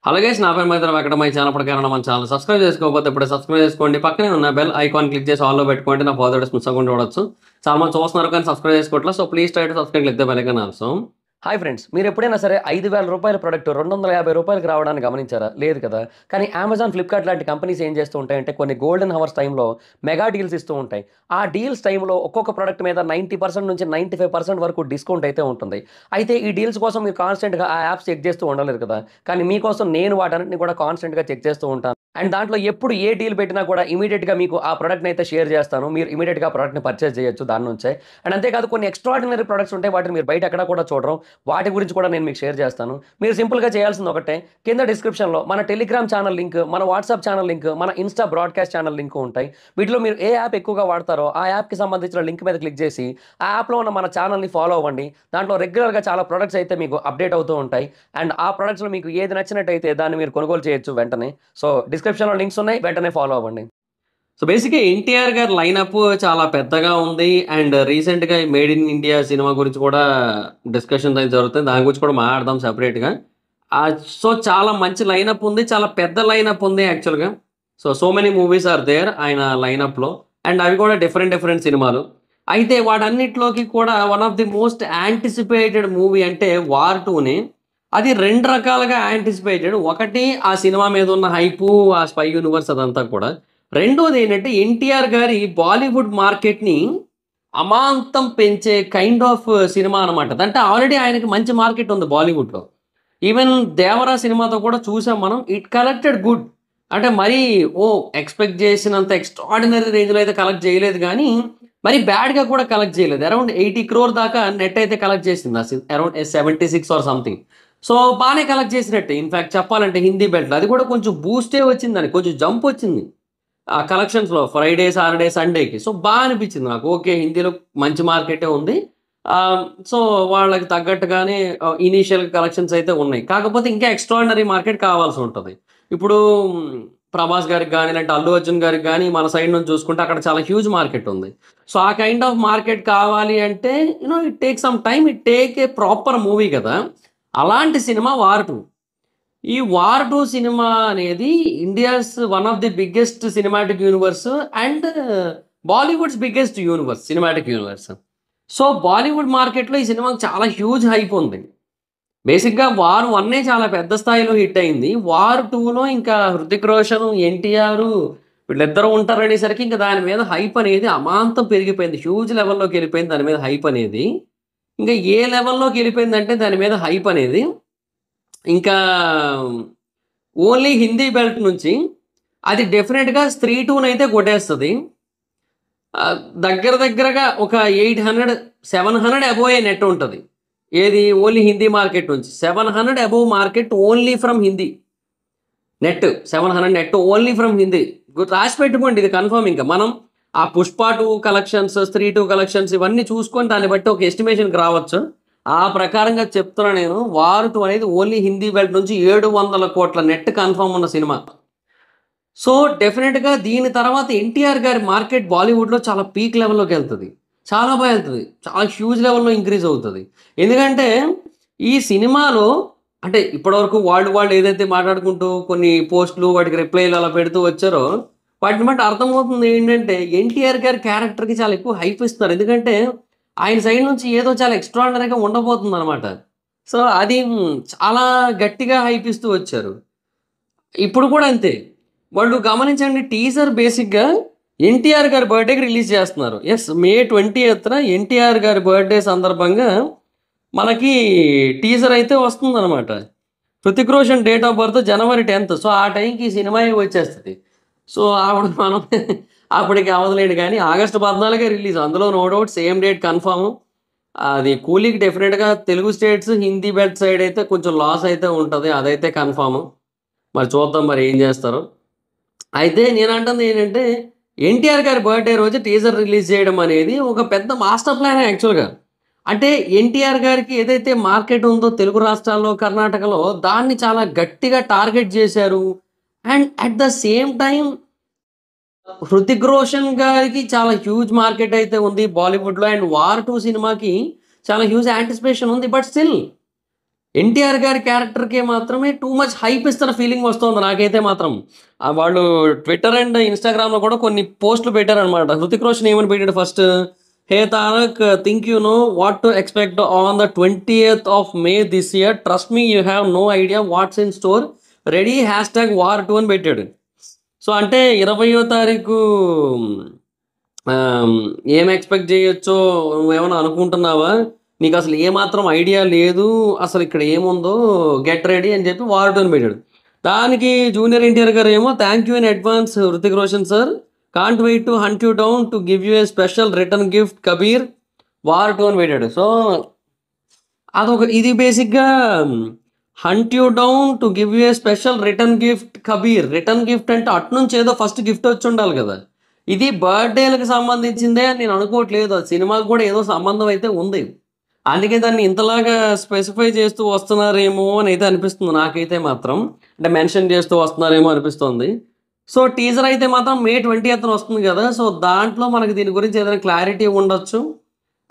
Hello guys, నా పేరు మైత్రం. ఎక్కడ మై ఛానల్ ప్రకారం మన ఛానల్ సబ్స్క్రైబ్ చేసుకోకపోతే ఇప్పుడే సబ్స్క్రైబ్ చేసుకోండి. పక్కనే ఉన్న బెల్ ఐకాన్ క్లిక్ చేసి ఆల్లో పెట్టుకోండి. నా ఫర్దర్ మిస్ అవ్వకుండా చూడొచ్చు. చాలా మంది చూస్తున్నారు కానీ సబ్స్క్రైబ్ చేసుకోవట్లేదు. So please try to subscribe click the bell icon also. Hi friends, మీరు ఎప్పుడైనా సరే రూ. 5,000 ప్రోడక్ట్ రూ. 250 రావడానికి గమనించారా? లేదు కదా. కానీ అమెజాన్, ఫ్లిప్కార్ట్ లాంటి కంపెనీస్ ఏం చేస్తూ ఉంటాయంటే కొన్ని గోల్డెన్ హవర్స్ టైంలో మెగా డీల్స్ ఇస్తూ ఉంటాయి. ఆ డీల్స్ టైంలో ఒక్కొక్క ప్రోడక్ట్ మీద 90% నుంచి 95% వరకు డిస్కౌంట్ అయితే ఉంటుంది. అయితే ఈ డీల్స్ కోసం మీరు కాన్స్టెంట్గా ఆ యాప్స్ చెక్ చేస్తూ ఉండలేరు కదా. కానీ మీకోసం నేను వాటన్నిటిని కూడా కాన్స్టెంట్గా చెక్ చేస్తూ ఉంటాను. అండ్ దాంట్లో ఎప్పుడు ఏ డీల్ పెట్టినా కూడా ఇమీడియట్గా మీకు ఆ ప్రోడక్ట్ని అయితే షేర్ చేస్తాను. మీరు ఇమీడియట్గా ఆ ప్రోడక్ట్ని పర్చేస్ చేయొచ్చు దాని నుంచే. అండ్ అంతేకాదు కొన్ని ఎక్స్ట్రాడినరీ ప్రొడక్ట్స్ ఉంటాయి, వాటిని మీరు బయట ఎక్కడ కూడా చూడరు. వాటి గురించి కూడా నేను మీకు షేర్ చేస్తాను. మీరు సింపుల్గా చేయాల్సింది ఒకటే, కింద డిస్క్రిప్షన్లో మన టెలిగ్రామ్ ఛానల్ లింక్, మన వాట్సాప్ ఛానల్ లింక్, మన ఇన్స్టా బ్రాడ్కాస్ట్ ఛానల్ లింక్ ఉంటాయి. వీటిలో మీరు ఏ యాప్ ఎక్కువగా వాడతారో ఆ యాప్కి సంబంధించిన లింక్ మీద క్లిక్ చేసి ఆ యాప్లో ఉన్న మన ఛానల్ని ఫాలో అవ్వండి. దాంట్లో రెగ్యులర్గా చాలా ప్రొడక్ట్స్ అయితే మీకు అప్డేట్ అవుతూ ఉంటాయి. అండ్ ఆ ప్రొడక్ట్స్లో మీకు ఏది నచ్చినట్టయితే దాన్ని మీరు కొనుగోలు చేయొచ్చు వెంటనే. సో డిస్క్రిప్షన్లో లింక్స్ ఉన్నాయి, వెంటనే ఫాలో అవ్వండి. సో బేసిక్గా ఎన్టీఆర్ గారి లైనప్ చాలా పెద్దగా ఉంది. అండ్ రీసెంట్గా మేడ్ ఇన్ ఇండియా సినిమా గురించి కూడా డిస్కషన్స్ అయితే జరుగుతాయి. దాని గురించి కూడా మాట్లాడదాం సెపరేట్గా. సో చాలా మంచి లైనప్ ఉంది, చాలా పెద్ద లైనప్ ఉంది యాక్చువల్గా. So many movies are there ఆయన లైనప్లో. అండ్ అవి కూడా డిఫరెంట్ సినిమాలు. అయితే వాటన్నిటిలోకి కూడా one of the most anticipated movie అంటే వార్ 2ని. అది రెండు రకాలుగా యాంటిసిపేటెడ్. ఒకటి ఆ సినిమా మీద ఉన్న హైపు, ఆ స్పై యూనివర్స్ అదంతా కూడా. రెండోది ఏంటంటే ఎన్టీఆర్ గారి బాలీవుడ్ మార్కెట్ని అమాంతం పెంచే కైండ్ ఆఫ్ సినిమా అనమాట. అంటే ఆల్రెడీ ఆయనకి మంచి మార్కెట్ ఉంది బాలీవుడ్లో. ఈవెన్ దేవరా సినిమాతో కూడా చూసాం మనం. It collected good. అంటే మరీ ఎక్స్పెక్ట్ చేసినంత ఎక్స్ట్రాడినరీ రేంజ్లో అయితే కలెక్ట్ చేయలేదు, కానీ మరి బ్యాడ్గా కూడా కలెక్ట్ చేయలేదు. అరౌండ్ 80 crore దాకా నెట్ అయితే కలెక్ట్ చేసింది. Around 76 or something. సో బాగానే కలెక్ట్ చేసినట్టే. ఇన్ఫ్యాక్ట్ చెప్పాలంటే హిందీ బెల్ట్లో అది కూడా కొంచెం బూస్టే వచ్చిందని, కొంచెం జంప్ వచ్చింది ఆ కలెక్షన్స్లో ఫ్రైడే, సాటర్డే, సండేకి. సో బాగా అనిపించింది నాకు. ఓకే, హిందీలో మంచి మార్కెటే ఉంది. సో వాళ్ళకి తగ్గట్టుగానే ఇనీషియల్ కలెక్షన్స్ అయితే ఉన్నాయి. కాకపోతే ఇంకా ఎక్స్ట్రాడినరీ మార్కెట్ కావాల్సి ఉంటుంది. ఇప్పుడు ప్రభాస్ గారికి కానీ, లేదంటే అల్లు అర్జున్ గారికి కానీ మన సైడ్ నుంచి చూసుకుంటే అక్కడ చాలా హ్యూజ్ మార్కెట్ ఉంది. సో ఆ కైండ్ ఆఫ్ మార్కెట్ కావాలి అంటే it take some time, it take a proper movie కదా. అలాంటి సినిమా వార్ 2. ఈ వార్ 2 సినిమా అనేది India's one of the biggest cinematic universe and Bollywood's biggest universe, cinematic universe. So Bollywood మార్కెట్లో ఈ సినిమాకి చాలా హ్యూజ్ హైప్ ఉంది. బేసిక్గా వార్ 1 చాలా పెద్ద స్థాయిలో హిట్ అయింది. వార్ 2లో ఇంకా హృతిక్ రోషన్, ఎన్టీఆర్ వీళ్ళిద్దరూ ఉంటారనేసరికి ఇంకా దాని మీద హైప్ అనేది అమాంతం పెరిగిపోయింది. హ్యూజ్ లెవెల్లోకి వెళ్ళిపోయింది దాని మీద హైప్ అనేది. ఇంకా ఏ లెవెల్లోకి వెళ్ళిపోయిందంటే దాని మీద హైప్ అనేది ఇంకా ఓన్లీ హిందీ బెల్ట్ నుంచి అది డెఫినెట్గా స్త్రీ 2 అయితే కొట్టేస్తుంది. దగ్గరగా ఒక 700 అబోవ్ నెట్ ఉంటుంది. ఏది ఓన్లీ హిందీ మార్కెట్ నుంచి 700 above market only from Hindi net. 700 net only from Hindi. రాసి పెట్టుకోండి, ఇది కన్ఫర్మ్. ఇంకా మనం ఆ పుష్ప 2 కలెక్షన్స్, స్త్రీ 2 కలెక్షన్స్ ఇవన్నీ చూసుకొని దాన్ని బట్టి ఒక ఎస్టిమేషన్కి రావచ్చు. ఆ ప్రకారంగా చెప్తున్నా నేను. వార్ 2 అనేది ఓన్లీ హిందీ బెల్ట్ నుంచి 700 కోట్ల నెట్ కన్ఫర్మ్ ఉన్న సినిమా. సో డెఫినెట్గా దీని తర్వాత ఎన్టీఆర్ గారి మార్కెట్ బాలీవుడ్లో చాలా పీక్ లెవెల్లోకి వెళ్తుంది. చాలా బాగా వెళ్తుంది, చాలా హ్యూజ్ లెవెల్లో ఇంక్రీజ్ అవుతుంది. ఎందుకంటే ఈ సినిమాలో అంటే ఇప్పటివరకు వాళ్ళు ఏదైతే మాట్లాడుకుంటూ కొన్ని పోస్టులు వాటికి రిప్లైలు అలా పెడుతూ వచ్చారో వాటిని బట్టి అర్థమవుతుంది ఏంటంటే ఎన్టీఆర్ గారి క్యారెక్టర్కి చాలా ఎక్కువ హైప్ ఇస్తున్నారు. ఎందుకంటే ఆయన సైడ్ నుంచి ఏదో చాలా ఎక్స్ట్రాడినరీగా ఉండబోతుంది అనమాట. సో అది చాలా గట్టిగా హైప్ ఇస్తూ వచ్చారు. ఇప్పుడు కూడా అంతే. వాళ్ళు గమనించండి, టీజర్ బేసిక్గా ఎన్టీఆర్ గారి బర్త్డేకి రిలీజ్ చేస్తున్నారు. May 20th ఎన్టీఆర్ గారి బర్త్డే సందర్భంగా మనకి టీజర్ అయితే వస్తుందన్నమాట. Hrithik Roshan date of birth January 10th. So ఆ టైంకి ఈ సినిమా వచ్చేస్తుంది. సో ఆవిడ మనం అప్పటికి అవదలేడు, కానీ August 14 రిలీజ్. అందులో no doubt same date confirm. అది కూలీకి డెఫినెట్గా Telugu states, Hindi belt side అయితే కొంచెం లాస్ అయితే ఉంటుంది, అదైతే కన్ఫామ్. మరి చూద్దాం మరి ఏం చేస్తారు. అయితే నేను అంటుంది ఏంటంటే ఎన్టీఆర్ గారి బర్త్డే రోజు టీజర్ రిలీజ్ చేయడం అనేది ఒక పెద్ద మాస్టర్ ప్లాన్ యాక్చువల్గా. అంటే ఎన్టీఆర్ గారికి ఏదైతే మార్కెట్ ఉందో తెలుగు రాష్ట్రాల్లో, కర్ణాటకలో, దాన్ని చాలా గట్టిగా టార్గెట్ చేశారు. And at the same time Hrithik Roshan గారికి చాలా హ్యూజ్ మార్కెట్ అయితే ఉంది బాలీవుడ్లో. అండ్ వార్ 2 సినిమాకి చాలా హ్యూజ్ యాంటిసిపేషన్ ఉంది. బట్ స్టిల్ ఎన్టీఆర్ గారి క్యారెక్టర్‌కే మాత్రమే టూ మచ్ హైప్ ఇస్తున్న ఫీలింగ్ వస్తోంది నాకైతే మాత్రం. వాళ్ళు ట్విట్టర్ అండ్ ఇన్‌స్టాగ్రామ్‌లో కూడా కొన్ని పోస్ట్‌లు పెట్టారనమాట. హృతిక్ రోషన్ ఏమని పెట్టాడు first, "hey Tarak, think you know what to expect on the 20th of May this year. Trust me you have no idea what's in store. Ready #వార్2" అని పెట్టాడు. సో, అంటే 20వ తారీఖు ఆహ్, ఏం ఎక్స్‌పెక్ట్ చేయొచ్చో నువ్వేమన్నా అనుకుంటున్నావా? నీకసలు ఏమాత్రం ఐడియా లేదు. అసలిక్కడ ఏముందో గెట్ రెడీ అని చెప్పి వార్ 2 అని పెట్టాడు. దానికి జూనియర్ ఎన్టీఆర్ గారేమో thank you in advance Hrithik Roshan sir. Can't wait to hunt you down to give you a special return gift Kabir War 2 అని పెట్టాడు. సో, ఇది బేసిక్‌గా hunt you down to give you a special return gift Kabir. Return gift అంటే అటునుంచి ఏదో first gift వచ్చుండాలి కదా! ఇది బర్త్‌డే‌లకి సంబంధించిందే అని నేను అనుకోవట్లేదు. అది సినిమాకి కూడా ఏదో సంబంధం అయితే ఉంది. అందుకే దాన్ని ఇంతలాగా స్పెసిఫై చేస్తూ వస్తున్నారేమో అని అయితే అనిపిస్తుంది నాకైతే మాత్రం. అంటే మెన్షన్ చేస్తూ వస్తున్నారేమో అనిపిస్తోంది. సో, టీజర్ అయితే మాత్రం మే 20థ్ వస్తుంది కదా! సో, దాంట్లో మనకి దీని గురించి ఏదైనా క్లారిటీ ఉండొచ్చు.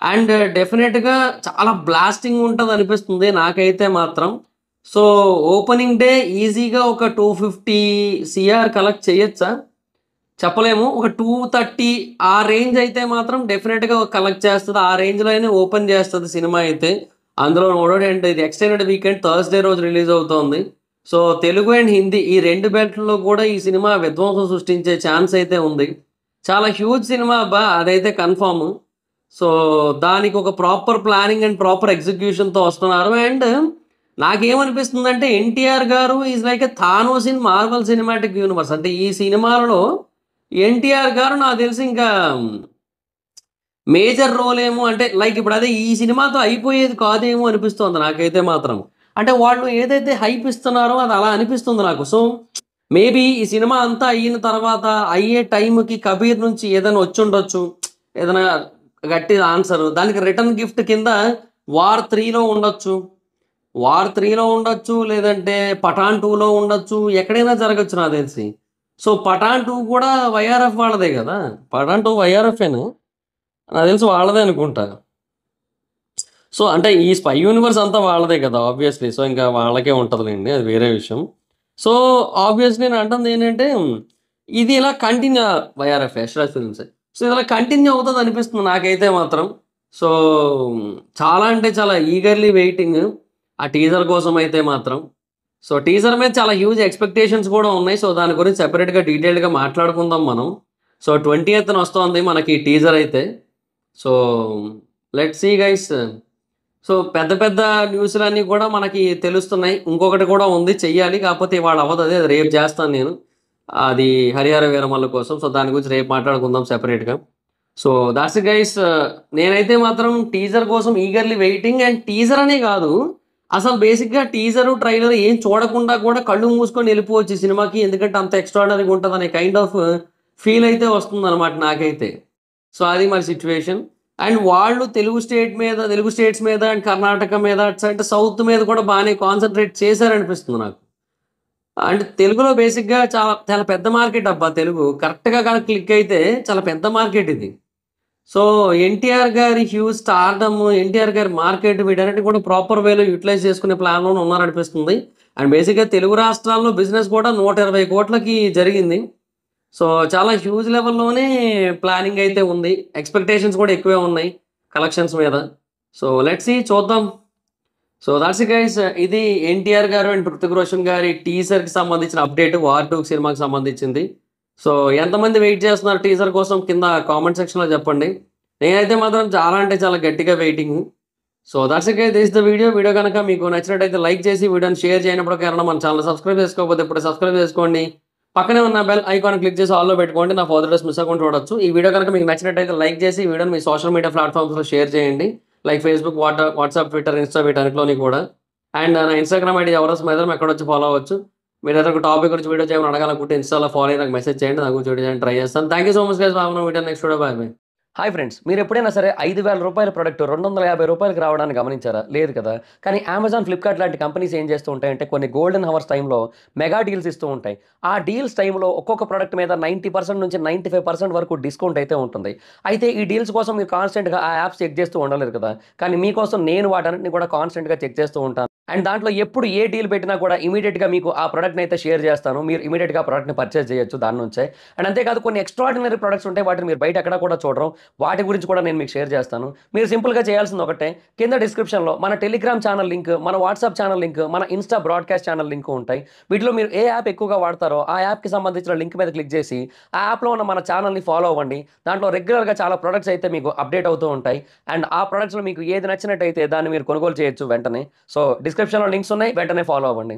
అండ్ డెఫినిట్‌గా చాలా బ్లాస్టింగ్ ఉంటదనిపిస్తుంది నాకైతే మాత్రం. సో, ఓపెనింగ్ డే ఈజీగా ఒక 250 సీఆర్ కలెక్ట్ చేయొచ్చా? చెప్పలేము. ఒక 230 ఆ రేంజ్ అయితే మాత్రం డెఫినిట్‌గా కలెక్ట్ చేస్తది. ఆ రేంజ్‌లోనే ఓపెన్ చేస్తది సినిమా అయితే. అందులో నో డౌట్ అండ్ ఇది ఎక్స్‌టెండెడ్ వీకెండ్ థర్స్‌డే రోజు రిలీజ్ అవుతోంది. సో, తెలుగు అండ్ హిందీ ఈ 2 బెల్ట్‌లో కూడా ఈ సినిమా విధ్వంసం సృష్టించే ఛాన్స్ అయితే ఉంది. చాలా హ్యూజ్ సినిమా అబ్బా! అదైతే కన్ఫర్మ్. సో, దానికి ఒక ప్రాపర్ ప్లానింగ్ అండ్ ప్రాపర్ ఎగ్జిక్యూషన్‌తో వస్తున్నారు. అండ్ నాకేమనిపిస్తుందంటే ఎన్టీఆర్ గారు is like a Thanos in Marvel cinematic universe. అంటే ఈ సినిమాలలో ఎన్టీఆర్ గారు నాకు తెలిసి ఇంకా మేజర్ రోల్ ఏమో అంటే లైక్ ఇప్పుడు అదే ఈ సినిమాతో అయిపోయేది కాదేమో అనిపిస్తోంది నాకైతే మాత్రం. అంటే వాళ్ళు ఏదైతే హైప్ ఇస్తున్నారో అది అలా అనిపిస్తుంది నాకు. సో, మేబీ ఈ సినిమా అంతా అయిన తర్వాత అయ్యే టైంకి కబీర్ నుంచి ఏదైనా వచ్చుండొచ్చు. ఏదైనా గట్టి ఆన్సర్. దానికి రిటర్న్ గిఫ్ట్ కింద వార్ 3లో ఉండొచ్చు. వార్ 3లో ఉండొచ్చు. లేదంటే పఠాన్ 2లో ఉండొచ్చు. ఎక్కడైనా జరగొచ్చు నాకు తెలిసి. సో, పఠాన్ 2 కూడా వైఆర్ఎఫ్ వాళ్ళదే గదా! పఠాన్ 2 వైఆర్ఎఫేనా? నాకు తెలిసి వాళ్ళదే అనుకుంటా. సో, అంటే ఈ స్పై యూనివర్స్ అంతా వాళ్ళదే కదా! ఆబ్వియస్‌లీ. సో, ఇంకా వాళ్ళకే ఉంటదిలెండి. అది వేరే విషయం. సో, ఆబ్వియస్‌లీ నేను అంటుందేంటంటే, ఇది ఇలా కంటిన్యూ వైఆర్ఎఫ్ యష్‌రాజ్ ఫిల్మ్సే. సో, ఇది ఇలా కంటిన్యూ అవుతదనిపిస్తుంది నాకైతే మాత్రం. సో, చాలా అంటే చాలా ఈగర్‌లీ వెయిటింగ్ ఆ టీజర్ కోసం అయితే మాత్రం. సో, టీజర్ మీద చాలా హ్యూజ్ ఎక్స్‌పెక్టేషన్స్ కూడా ఉన్నాయి. సో, దాని గురించి సెపరేట్‌గా డీటెయిల్డ్‌గా మాట్లాడుకుందాం మనం. సో, 20థ్ వస్తోంది మనకి టీజర్ అయితే. So, let's see guys. So, పెద్ద పెద్ద న్యూస్‌లన్నీ కూడా మనకి తెలుస్తున్నాయి. ఇంకొకటి కూడా ఉంది చెయ్యాలి. కాకపోతే ఇవాళ అవ్వదు అది. అది రేపు చేస్తాను నేను. అది 'హరిహర వీరమల్లు' కోసం. సో, దాని గురించి రేపు మాట్లాడుకుందాం సెపరేట్‌గా. So, thoughts it guys. నేనైతే మాత్రం టీజర్ కోసం ఈగర్‌లీ వెయిటింగ్. అండ్ టీజర్ అనే కాదు. అసలు బేసిక్‌గా టీజరు, ట్రైలర్ ఏం చూడకుండా కూడా కళ్ళు మూసుకొని ఎళ్ళిపోవచ్చు ఈ సినిమాకి. ఎందుకంటే అంత ఎక్స్‌ట్రార్డినరీగా ఉంటదనే కైండ్ ఆఫ్ ఫీల్ అయితే వస్తుందనమాట నాకైతే. సో, అది మరి సిట్యుయేషన్. అండ్ వాళ్ళు తెలుగు స్టేట్స్ మీద అండ్ కర్ణాటక మీద అంటే సౌత్ మీద కూడా బానే కాన్సంట్రేట్ చేశారనిపిస్తుంది నాకు. అంటే తెలుగులో బేసిక్‌గా చాలా చాలా పెద్ద మార్కెట్ అబ్బా తెలుగు. కరెక్ట్‌గా గనక క్లిక్ అయితే చాలా పెద్ద మార్కెట్ ఇది. సో, ఎన్టీఆర్ గారి హ్యూజ్ స్టార్డమ్, ఎన్టీఆర్ గారి మార్కెట్ వీటన్నిటిని కూడా ప్రాపర్ వేలో యుటిలైజ్ చేసుకునే ప్లాన్‌లోనే ఉన్నారనిపిస్తుంది. అండ్ బేసిక్‌గా తెలుగు రాష్ట్రాల్లో బిజినెస్ కూడా 120 కోట్లకి జరిగింది. సో, చాలా హ్యూజ్ లెవెల్‌లోనే ప్లానింగ్ అయితే ఉంది. ఎక్స్‌పెక్టేషన్స్ కూడా ఎక్కువే ఉన్నాయి కలెక్షన్స్ మీద. సో, లెట్స్ సీ చూద్దాం. So, thoughts it guys. ఇది ఎన్టీఆర్ గారు అండ్ హృతిక్ రోషన్ గారి టీజర్‌కి సంబంధించిన అప్డేట్ 'వార్ 2' సినిమాకి సంబంధించింది. సో, ఎంతమంది వెయిట్ చేస్తున్నారు టీజర్ కోసం కింద కామెంట్ సెక్షన్‌లో చెప్పండి. నేనైతే మాత్రం చాలా అంటే చాలా గట్టిగా waiting. So, thoughts it guys. This is the video. Video గనక మీకు నచ్చినట్టయితే లైక్ చేసి వీడియోని షేర్ చేయనప్పటికైనా మన ఛానెల్‌ని సబ్స్క్రైబ్ చేసుకోకపోతే ఇప్పుడే సబ్స్క్రైబ్ చేసుకోండి. పక్కనే ఉన్న బెల్ ఐకాన్ క్లిక్ చేసి ఆల్‌లో పెట్టుకోండి. నా ఫర్దర్ డేస్ మిస్ అవ్వకుండా చూడొచ్చు. ఈ వీడియో కనుక మీకు నచ్చినట్టయితే లైక్ చేసి ఈ వీడియోని మీ సోషల్ మీడియా ప్లాట్‌ఫామ్స్‌లో షేర్ చేయండి. Like Facebook, WhatsApp, Twitter, Insta వీటన్నిటిలోని కూడా. అండ్ నా ఇన్‌స్టాగ్రామ్ ఐడీ ఎవరస్ మైదర్ ఎక్కడొచ్చి ఫాలో అవ్వచ్చు. మీరేదైనా ఒక టాపిక్ గురించి వీడియో చేయమని అడగాలనుకుంటే ఇన్‌స్టాలో ఫాలో అయ్యి నాకు మెసేజ్ చేయండి. నా గురించి వీడియో చేయడానికి ట్రై చేస్తాను. Thank you so much guys. బాగున్న video next video. Bye bye. Hi friends, మీరు ఎప్పుడైనా సరే రూ. 5,000 ప్రొడక్ట్ రూ. 250కి రావడాన్ని గమనించారా? లేదు కదా! కానీ అమెజాన్, ఫ్లిప్‌కార్ట్ లాంటి కంపెనీస్ ఏం చేస్తూ ఉంటాయంటే కొన్ని గోల్డెన్ హవర్స్ టైంలో మెగా డీల్స్ ఇస్తూ ఉంటాయి. ఆ డీల్స్ టైంలో ఒక్కొక్క ప్రొడక్ట్ మీద 90% నుంచి 95% వరకు డిస్కౌంట్ అయితే ఉంటుంది. అయితే ఈ డీల్స్ కోసం మీరు కాన్స్టెంట్‌గా ఆ యాప్స్ చెక్ చేస్తూ ఉండలేరు కదా! కానీ మీకోసం నేను వాటన్నిటిని కూడా కాన్స్టెంట్‌గా చెక్ చేస్తూ ఉంటాను. అండ్ దాంట్లో ఎప్పుడు ఏ డీల్ పెట్టినా కూడా ఇమీడియట్‌గా మీకు ఆ ప్రొడక్ట్‌ని అయితే షేర్ చేస్తాను. మీరు ఇమీడియట్‌గా ఆ ప్రొడక్ట్‌ని పర్చేజ్ చేయొచ్చు దాని నుంచే. అండ్ అంతేకాదు కొన్ని ఎక్స్ట్రార్డినరీ ప్రొడక్ట్స్ ఉంటాయి. వాటిని మీరు బయట ఎక్కడ కూడా చూడరు. వాటి గురించి కూడా నేను మీకు షేర్ చేస్తాను. మీరు సింపుల్‌గా చేయాల్సింది ఒకటే, కింద డిస్క్రిప్షన్‌లో మన టెలిగ్రామ్ ఛానల్ లింక్, మన వాట్సాప్ ఛానల్ లింక్, మన ఇన్‌స్టా బ్రాడ్‌కాస్ట్ ఛానల్ లింక్ ఉంటాయి. వీటిలో మీరు ఏ యాప్ ఎక్కువగా వాడతారో ఆ యాప్‌కి సంబంధించిన లింక్ మీద క్లిక్ చేసి, ఆ యాప్‌లో ఉన్న మన ఛానల్‌ని ఫాలో అవ్వండి. దాంట్లో రెగ్యులర్‌గా చాలా ప్రొడక్ట్స్ అయితే మీకు అప్డేట్ అవుతూ ఉంటాయి. అండ్ ఆ ప్రొడక్ట్స్‌లో మీకు ఏది నచ్చినట్టయితే దాన్ని మీరు కొనుగోలు చేయొచ్చు వెంటనే. సో, డిస్క్రిప్షన్‌లో లింక్స్ ఉన్నాయి. వెంటనే ఫాలో అవ్వండి.